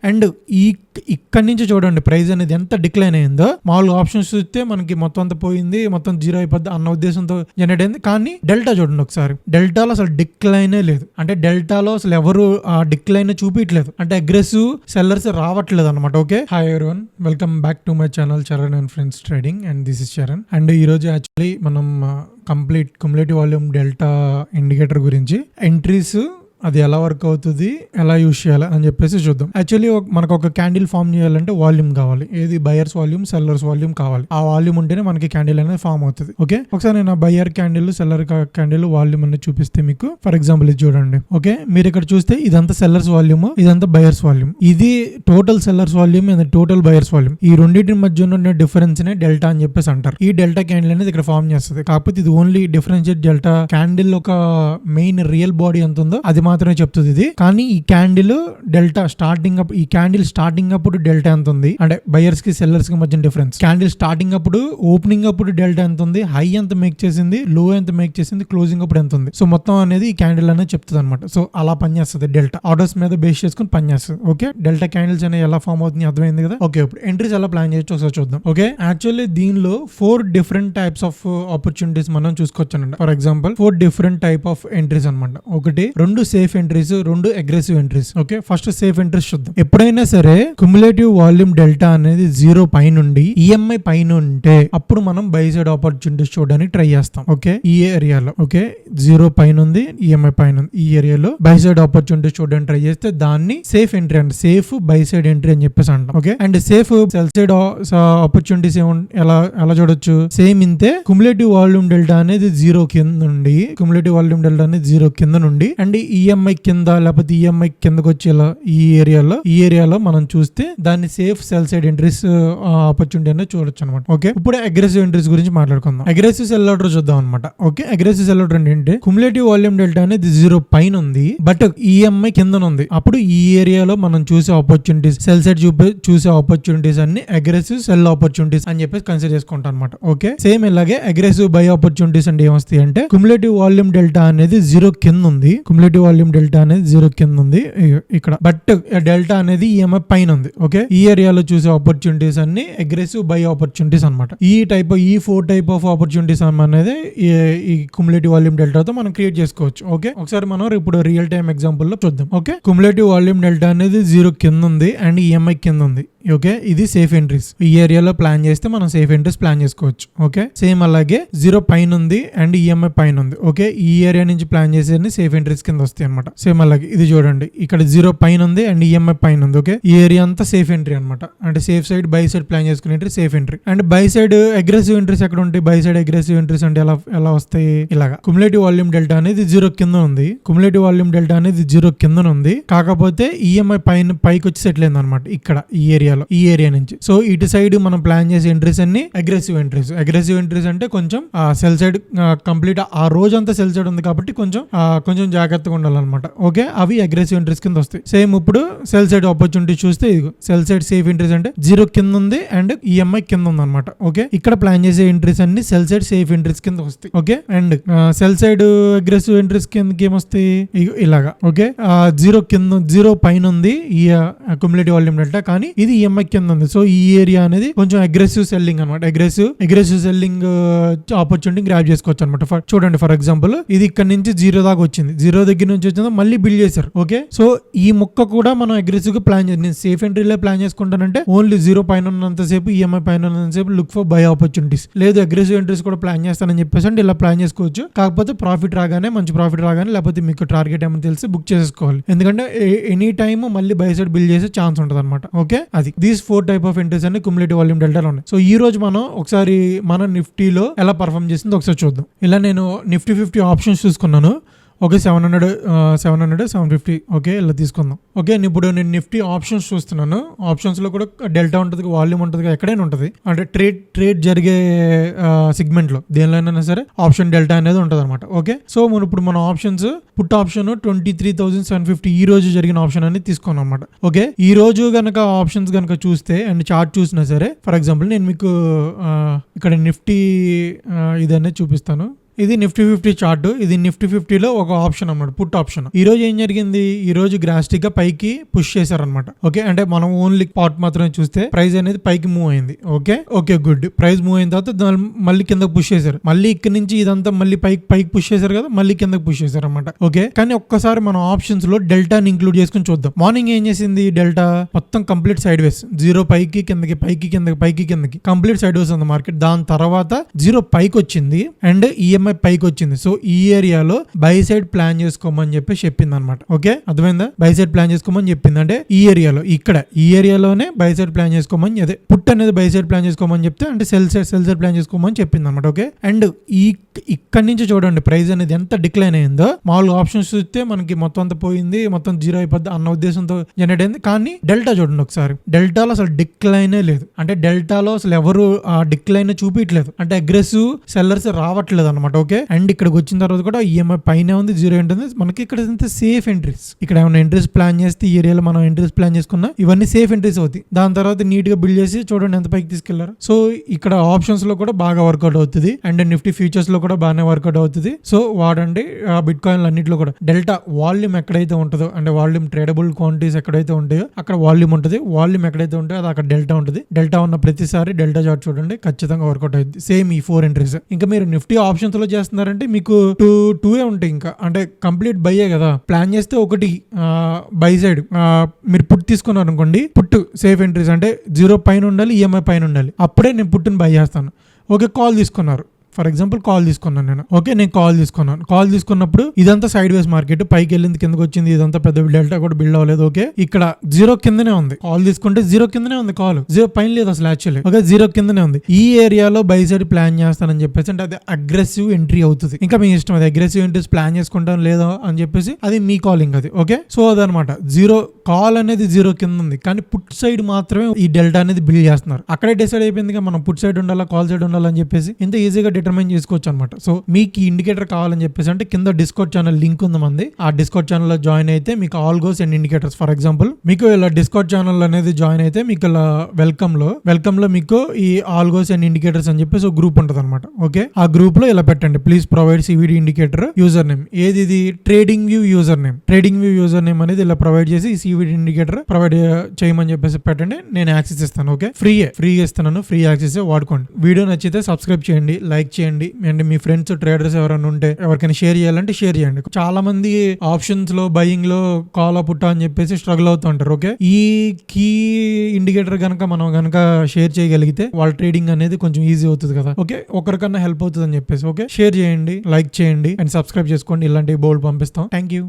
And ఇక్కడ నుంచి చూడండి ప్రైస్ అనేది ఎంత డిక్లైన్ అయిందో. మామూలుగా ఆప్షన్స్ చూస్తే మనకి మొత్తం అంతా పోయింది, మొత్తం జీరో అయిపోద్ది అన్న ఉద్దేశంతో జనరేట్ అయింది. కానీ డెల్టా చూడండి ఒకసారి, డెల్టాలో అసలు డిక్లైనే లేదు. అంటే డెల్టాలో అసలు ఎవరు ఆ డిక్లైన్ చూపించలేదు, అంటే అగ్రెసివ్ సెల్లర్స్ రావట్లేదు అనమాట. Okay, hi everyone, welcome back to my channel Charan and friends trading, and this is Charan. And ఈ రోజు యాక్చువల్లీ మనం complete cumulative volume delta indicator గురించి ఎంట్రీస్ అది ఎలా వర్క్ అవుతుంది, ఎలా యూజ్ చేయాలి అని చెప్పేసి చూద్దాం. యాక్చువల్లీ మనకు ఒక క్యాండిల్ ఫామ్ చేయాలంటే వాల్యూమ్ కావాలి. ఏది బయర్స్ వాల్యూమ్, సెల్లర్స్ వాల్యూమ్ కావాలి. ఆ వాల్యూమ్ ఉంటేనే మనకి క్యాండిల్ అనేది ఫామ్ అవుతుంది. ఓకే, ఒకసారి నేను ఆ buyer candle, seller candle volume అనేది చూపిస్తే మీకు ఫర్ ఎగ్జాంపుల్ ఇది చూడండి. ఓకే, మీరు ఇక్కడ చూస్తే ఇదంతా సెల్లర్స్ వాల్యూమ్, ఇదంతా బయర్స్ వాల్యూమ్. ఇది total sellers volume and total buyers volume. ఈ రెండింటి మధ్య ఉన్న డిఫరెన్స్ నే డెల్టా అని చెప్పేసి అంటారు. ఈ డెల్టా క్యాండిల్ అనేది ఇక్కడ ఫామ్ చేస్తుంది. కాకపోతే ఇది ఓన్లీ డిఫరెన్షియేట్ డెల్టా క్యాండిల్ ఒక మెయిన్ రియల్ బాడీ ఎంత ఉందో అది మాత్రమే చెప్తుంది ఇది. కానీ ఈ క్యాండిల్ డెల్టా స్టార్టింగ్ అప్, ఈ క్యాండిల్ స్టార్టింగ్ అప్పుడు డెల్టా ఎంత ఉంది అంటే బయర్స్ కి సెల్లర్స్ కి మధ్య డిఫరెన్స్. క్యాండిల్ స్టార్టింగ్ అప్పుడు, ఓపెనింగ్ అప్పుడు డెల్టా ఎంత ఉంది, హై ఎంత మేక్ చేసింది, లో ఎంత మేక్ చేసింది, క్లోజింగ్ అప్పుడు ఎంత ఉంది. సో మొత్తం అనేది ఈ క్యాండిల్ అనేది చెప్తుంది అనమాట. సో అలా పనిచేస్తుంది డెల్టా, ఆర్డర్స్ మీద బేస్ చేసుకుని పనిచేస్తుంది. ఓకే, డెల్టా క్యాండిల్స్ అనేవి ఎలా ఫామ్ అవుతుంది అర్థమైంది కదా. ఓకే, ఇప్పుడు ఎంట్రీస్ ఎలా ప్లాన్ చేయొచ్చు ఒకసారి చూద్దాం. ఓకే, యాక్చువల్లీ దీనిలో 4 డిఫరెంట్ టైప్స్ ఆఫ్ ఆపర్చునిటీస్ మనం చూసుకోవచ్చు. For example 4 different type of entries అనమాట. ఒకటి 2 safe entries, 2 aggressive entries. Okay, first safe entries చూద్దాం. ఎప్పుడైనా సరే క్యుములేటివ్ వాల్యూమ్ డెల్టా అనేది 0 పైనుండి ఈఎంఐ పైన ఉంటే అప్పుడు మనం బై సైడ్ ఆపర్చునిటీస్ చూడడానికి ట్రై చేస్తాం. ఓకే, ఈ ఏరియాలో ఓకే 0 పైన ఉంది, ఈఎంఐ పైన ఉంది, ఈ ఏరియాలో బై సైడ్ ఆపర్చునిటీస్ చూడడానికి ట్రై చేస్తే దాన్ని సేఫ్ ఎంట్రీ అంటే సేఫ్ బై సైడ్ ఎంట్రీ అని చెప్పేసి అంటాం. Okay, and safe cell side opportunities ఎలా చూడొచ్చు, సేమ్ ఇంతే. క్యుములేటివ్ వాల్యూమ్ డెల్టా అనేది 0 కింద నుండి, క్యుములేటివ్ వాల్యూమ్ డెల్టా అనేది 0 కింద నుండి అండ్ ఈఎంఐ కింద లేకపోతే ఈఎంఐ కిందకి వచ్చేలా ఈ ఏరియాలో మనం చూస్తే దాన్ని safe cell side entries opportunity అనేది చూడొచ్చు అనమాట. ఓకే, ఇప్పుడు అగ్రెసివ్ ఎంట్రీస్ గురించి మాట్లాడుకుందాం. అగ్రెసివ్ సెల్ ఆర్డర్ చూద్దాం అనమాట. ఓకే, అగ్రెసివ్ సెల్ ఆర్డర్ ఏంటంటే క్యుములేటివ్ వాల్యూమ్ డెల్టా అనేది 0 పైన ఉంది బట్ ఈఎంఐ కింద ఉంది. అప్పుడు ఈ ఏరియాలో మనం చూసే ఆపర్చునిటీస్, సెల్ సైడ్ చూసే ఆపర్చునిటీస్ అన్ని అగ్రెసివ్ సెల్ ఆపర్చునిటీస్ అని చెప్పేసి కన్సిడర్ చేసుకుంటాం అనమాట. ఓకే, సేమ్ ఇలాగే అగ్రెసివ్ బై ఆపర్చునిటీస్ అంటే ఏమొస్తాయి అంటే క్యుములేటివ్ వాల్యూమ్ డెల్టా అనేది 0 కింద ఉంది, క్యుములేటివ్ వాల్యూమ్ డెల్టా అనేది 0 కింద ఉంది ఇక్కడ, బట్ డెల్టా అనేది ఈఎంఐ పైన ఉంది. ఓకే, ఈ ఏరియాలో చూసే ఆపర్చునిటీస్ అన్ని అగ్రెసివ్ బై ఆపర్చునిటీస్ అనమాట. ఈ 4 టైప్ ఆఫ్ ఆపర్చునిటీస్ అనేది ఈ క్యుములేటివ్ వాల్యూమ్ డెల్టాతో మనం క్రియేట్ చేసుకోవచ్చు. ఓకే, ఒకసారి మనం ఇప్పుడు రియల్ టైమ్ ఎగ్జాంపుల్ లో చూద్దాం. ఓకే, క్యుములేటివ్ వాల్యూమ్ డెల్టా అనేది 0 కింద ఉంది అండ్ ఈఎంఐ కింద ఉంది. ఓకే, ఇది సేఫ్ ఎంట్రీస్. ఈ ఏరియాలో ప్లాన్ చేస్తే మనం సేఫ్ ఎంట్రీస్ ప్లాన్ చేసుకోవచ్చు. ఓకే, సేమ్ అలాగే 0 పైన ఉంది అండ్ ఈఎంఐ పైన ఉంది. ఓకే, ఈ ఏరియా నుంచి ప్లాన్ చేసేది సేఫ్ ఎంట్రీస్ కింద వస్తాయి అనమాట. సేమ్ అలాగే ఇది చూడండి, ఇక్కడ 0 పైన ఉంది అండ్ ఈఎంఐ పైన ఉంది. ఓకే, ఈ ఏరియా అంతా సేఫ్ ఎంట్రీ అనమాట. అంటే safe side by side plan చేసుకునే entry safe entry. And by side aggressive entries ఎక్కడ ఉంటాయి, బై సైడ్ అగ్రెసివ్ ఎంట్రీస్ అంటే ఎలా వస్తాయి, ఇలాగా. క్యుములేటివ్ వాల్యూమ్ డెల్టా అనేది 0 కింద ఉంది, క్యుములేటివ్ వాల్యూమ్ డెల్టా అనేది 0 కింద ఉంది, కాకపోతే ఈఎంఐ పైకి వచ్చి సెటిల్ అయింది అనమాట ఇక్కడ ఈ ఏరియా నుంచి. సో ఇటు సైడ్ మనం ప్లాన్ చేసే ఎంట్రీస్ అన్ని అగ్రెసివ్ ఎంట్రీస్. అగ్రెసివ్ ఎంట్రీస్ అంటే కొంచెం సెల్ సైడ్ కంప్లీట్ ఆ రోజంతా సెల్ సైడ్ ఉంది కాబట్టి కొంచెం జాగ్రత్తగా ఉండాలన్నమాట. ఓకే, అవి అగ్రెసివ్ ఎంట్రీస్ కింద వస్తాయి. సేమ్ ఇప్పుడు సెల్ సైడ్ ఆపర్చునిటీ చూస్తే ఇది సెల్ సైడ్ సేఫ్ ఎంట్రీస్ అంటే 0 కింద ఉంది అండ్ ఈఎంఐ కింద ఉంది అనమాట. ఓకే, ఇక్కడ ప్లాన్ చేసే ఎంట్రీస్ అన్ని సెల్ సైడ్ సేఫ్ ఎంట్రీస్ కింద వస్తాయి. Okay, and cell side aggressive entries కిందకి ఏమొస్తాయి ఇలాగా. ఓకే, 0 పైన ఉంది ఈ క్యుములేటివ్ వాల్యూమ్ డెల్టా, కానీ ఇది ఈఎంఐ కింద ఉంది. సో ఈ ఏరియా అనేది కొంచెం అగ్రెసివ్ సెల్లింగ్ అనమాట. అగ్రెసివ్ సెల్లింగ్ ఆపర్చునిటీ గ్రాబ్ చేసుకోవచ్చు అనమాట. చూడండి ఫర్ ఎగ్జాంపుల్ ఇది ఇక్కడ నుంచి 0 దాకా వచ్చింది, 0 దగ్గర నుంచి వచ్చింది మళ్ళీ బిల్డ్ చేశారు. ఓకే, సో ఈ ముక్క కూడా మనం అగ్రెసివ్ గా ప్లాన్ చేయాలి. నేను సేఫ్ ఎంట్రీలో ప్లాన్ చేసుకుంటానంటే ఓన్లీ 0 పైన ఉన్నంతసేపు, ఈఎంఐ పైన ఉన్నంతసేపు లుక్ ఫర్ బై ఆపర్చునిటీస్. లేదు అగ్రెసివ్ ఎంట్రీస్ కూడా ప్లాన్ చేస్తానని చెప్పేసి అంటే ఇలా ప్లాన్ చేసుకోవచ్చు. కాకపోతే మంచి ప్రాఫిట్ రాగానే లేకపోతే మీకు టార్గెట్ ఏమని తెలిసి బుక్ చేసుకోవాలి. ఎందుకంటే ఎనీ టైమ్ మళ్ళీ బై సైడ్ బిల్డ్ చేసే ఛాన్స్ ఉంటుంది అనమాట. ఓకే, అది దీస్ 4 టైప్ ఆఫ్ ఎంట్రీస్ అన్ని క్యుములేటివ్ వాల్యూమ్ డెల్టాలో ఉన్నాయి. సో ఈ రోజు మనం ఒకసారి మన నిఫ్టీలో ఎలా పర్ఫామ్ చేసిందో ఒకసారి చూద్దాం. ఇలా నేను నిఫ్టీ 50 ఆప్షన్స్ చూసుకున్నాను. ఓకే, 700 750 ఓకే ఇలా తీసుకుందాం. ఓకే, ఇప్పుడు నేను నిఫ్టీ ఆప్షన్స్ చూస్తున్నాను. ఆప్షన్స్ లో కూడా డెల్టా ఉంటుంది, వాల్యూమ్ ఉంటుంది, ఎక్కడైనా ఉంటుంది. అంటే ట్రేడ్ జరిగే సెగ్మెంట్ లో దేనిలోనైనా సరే ఆప్షన్ డెల్టా అనేది ఉంటుంది అనమాట. ఓకే, సో ఇప్పుడు మన ఆప్షన్స్ పుట్ ఆప్షన్ 23,750 ఈ రోజు జరిగిన ఆప్షన్ అనేది తీసుకున్నాం అనమాట. ఓకే, ఈ రోజు గనక ఆప్షన్స్ గనక చూస్తే అండ్ చార్ట్ చూసినా సరే, ఫర్ ఎగ్జాంపుల్ నేను మీకు ఇక్కడ నిఫ్టీ ఇది అనేది చూపిస్తాను. ఇది నిఫ్టీ 50 చార్ట్. ఇది నిఫ్టీ 50లో ఒక ఆప్షన్ అన్నమాట, పుట్ ఆప్షన్. ఈ రోజు ఏం జరిగింది, ఈ రోజు గ్రాస్టిక్ గా పైకి పుష్ చేశారనమాట. ఓకే, అంటే మనం ఓన్లీ పార్ట్ మాత్రమే చూస్తే ప్రైస్ అనేది పైకి మూవ్ అయింది. Okay okay good. Price move అయిన తర్వాత మళ్ళీ కిందకి పుష్ చేశారు. మళ్ళీ ఇక్కడ నుంచి ఇదంతా మళ్ళీ పైకి పుష్ చేశారు కదా, మళ్ళీ కిందకి పుష్ చేశారు అనమాట. ఓకే, కానీ ఒక్కసారి మనం ఆప్షన్స్ లో డెల్టాని ఇంక్లూడ్ చేసుకుని చూద్దాం. మార్నింగ్ ఏం చేసింది డెల్టా, మొత్తం కంప్లీట్ సైడ్ వేస్, జీరో పైకి కిందకి పైకి కిందకి పైకి కిందకి కంప్లీట్ సైడ్ వేస్ ఉంది మార్కెట్. దాని తర్వాత జీరో పైకి వచ్చింది అండ్ ఈఎంఐ పైకి వచ్చింది. సో ఈ ఏరియాలో బై సైడ్ ప్లాన్ చేసుకోమని చెప్పి చెప్పింది అనమాట. ఓకే, అర్థమైందా? బై సైడ్ ప్లాన్ చేసుకోమని చెప్పింది. అంటే ఈ ఏరియాలో, ఇక్కడ ఈ ఏరియాలోనే బై సైడ్ ప్లాన్ చేసుకోమని, అదే పుట్ అనేది బై సైడ్ ప్లాన్ చేసుకోమని చెప్తే, అంటే సెల్ సైడ్ ప్లాన్ చేసుకోమని చెప్పింది అనమాట. ఓకే, అండ్ ఇక్కడి నుంచి చూడండి ప్రైస్ అనేది ఎంత డిక్లైన్ అయిందో. మామూలుగా ఆప్షన్స్ చూస్తే మనకి మొత్తం అంతా పోయింది, మొత్తం జీరో అయిపోద్ది అన్న ఉద్దేశంతో జనరేట్ అయింది. కానీ డెల్టా చూడండి ఒకసారి, డెల్టాలో అసలు డిక్లైనే లేదు. అంటే డెల్టాలో అసలు ఎవరు ఆ డిక్లైన్ చూపించలేదు, అంటే అగ్రెసివ్ సెల్లర్స్ రావట్లేదు అనమాట. ఓకే, అండ్ ఇక్కడికి వచ్చిన తర్వాత కూడా ఈఎంఐ పైన ఉంది, జీరో ఉంటుంది. మనకి ఇక్కడ సేఫ్ ఎంట్రీస్, ఇక్కడ ఏమైనా ఎంట్రీస్ ప్లాన్ చేస్తే ఈ ఏరియాలో మనం ఎంట్రీస్ ప్లాన్ చేసుకున్నా ఇవన్నీ సేఫ్ ఎంట్రీస్ అవుతాయి. దాని తర్వాత నీట్ గా బిల్డ్ చేసి చూడండి ఎంత పైకి తీసుకెళ్లారు. సో ఇక్కడ ఆప్షన్స్ లో కూడా బాగా వర్కౌట్ అవుతుంది అండ్ నిఫ్టీ ఫ్యూచర్స్ లో కూడా బాగానే వర్కౌట్ అవుతుంది. సో వాడండి బిట్ కాయిన్ అన్నింటిలో కూడా. డెల్టా వాల్యూమ్ ఎక్కడైతే ఉంటుందో, అంటే వాల్యూమ్ ట్రేడబుల్ క్వాంటిటీస్ ఎక్కడైతే ఉంటాయో అక్కడ వాల్యూమ్ ఉంటుంది, వాల్యూమ్ ఎక్కడైతే ఉంటాయో అది అక్కడ డెల్టా ఉంటుంది. డెల్టా ఉన్న ప్రతిసారి డెల్టా చార్ట్ చూడండి, ఖచ్చితంగా వర్కౌట్ అవుతుంది. సేమ్ ఈ 4 ఎంట్రీస్. ఇంకా మీరు నిఫ్టీ ఆప్షన్స్ లో చేస్తున్నారంటే మీకు టూ ఉంటాయి ఇంకా, అంటే కంప్లీట్ బయ్యే కదా. ప్లాన్ చేస్తే ఒకటి బై సైడ్ మీరు పుట్ తీసుకున్నారు అనుకోండి, పుట్ సేఫ్ ఎంట్రీస్ అంటే జీరో పైన ఉండాలి, ఈఎంఐ పైన ఉండాలి, అప్పుడే నేను పుట్టుని బై చేస్తాను. ఓకే, కాల్ తీసుకున్నారు ఫర్ ఎగ్జాంపుల్, కాల్ తీసుకున్నాను నేను. ఓకే, నేను కాల్ తీసుకున్నప్పుడు ఇదంతా సైడ్ వేస్ మార్కెట్, పైకి వెళ్ళింది కిందకి వచ్చింది, ఇదంతా పెద్ద డెల్టా కూడా బిల్డ్ అవ్వలేదు. ఓకే, ఇక్కడ జీరో కిందనే ఉంది, కాల్ తీసుకుంటే జీరో కిందనే ఉంది, కాల్ జీరో పైన లేదు అసలు యాక్చువల్లీ. ఓకే, జీరో కిందనే ఉంది. ఈ ఏరియాలో బై సైడ్ ప్లాన్ చేస్తానని చెప్పేసి, అంటే అది అగ్రెసివ్ ఎంట్రీ అవుతుంది. ఇంకా మీ ఇష్టం, అది అగ్రెసివ్ ఎంట్రీస్ ప్లాన్ చేసుకుంటాను లేదా అని చెప్పేసి, అది మీ కాలింగ్ అది. ఓకే, సో అదనమాట. జీరో కాల్ అనేది జీరో కింద ఉంది, కానీ పుట్ సైడ్ మాత్రమే ఈ డెల్టా అనేది బిల్డ్ చేస్తున్నారు. అక్కడే డిసైడ్ అయిపోయింది మనం పుట్ సైడ్ ఉండాలా కాల్ సైడ్ ఉండాలని చెప్పేసి, ఇంత ఈజీగా డిటర్మైన్ చేసుకోవచ్చు అనమాట. సో మీకు ఇండికేటర్ కావాలని చెప్పేసి అంటే కింద డిస్కౌట్ ఛానల్ లింక్ ఉంది మంది, ఆ డిస్కౌట్ ఛానల్ లో జాయిన్ అయితే మీకు all goes and indicators, for example మీకు ఇలా డిస్కౌట్ ఛానల్ అనేది జాయిన్ అయితే మీకు ఇలా వెల్కమ్ లో మీకు ఈ ఆల్ గోస్ అండ్ ఇండికేటర్స్ అని చెప్పేసి ఒక గ్రూప్ ఉంటుంది అనమాట. ఓకే, ఆ గ్రూప్ లో ఇలా పెట్టండి, please provide CVD indicator user name. ఏది ఇది, ట్రేడింగ్ వ్యూ యూజర్ నేమ్ అనేది ఇలా ప్రొవైడ్ చేసి ఈ సివిడి ఇండికేటర్ ప్రొవైడ్ చేయమని చెప్పేసి పెట్టండి. నేను యాక్సెస్ ఇస్తాను. ఓకే, ఫ్రీగా ఇస్తున్నాను, ఫ్రీ యాక్సెస్ వాడుకోండి. వీడియో నచ్చితే సబ్స్క్రైబ్ చేయండి, లైక్ చేయండి, అండ్ మీ ఫ్రెండ్స్ ట్రేడర్స్ ఎవరైనా ఉంటే ఎవరికైనా షేర్ చేయాలంటే షేర్ చేయండి. చాలా మంది ఆప్షన్స్ లో బయింగ్ లో కాల్ పుట్టా అని చెప్పేసి స్ట్రగుల్ అవుతూ ఉంటారు. ఓకే, ఈ కీ ఇండికేటర్ కనుక మనం షేర్ చేయగలిగితే వాళ్ళ ట్రేడింగ్ అనేది కొంచెం ఈజీ అవుతుంది కదా. ఓకే, ఒకరికన్నా హెల్ప్ అవుతుంది అని చెప్పేసి. ఓకే, షేర్ చేయండి, లైక్ చేయండి అండ్ సబ్స్క్రైబ్ చేసుకోండి. ఇలాంటి బోల్డ్ పంపిస్తాం. Thank you.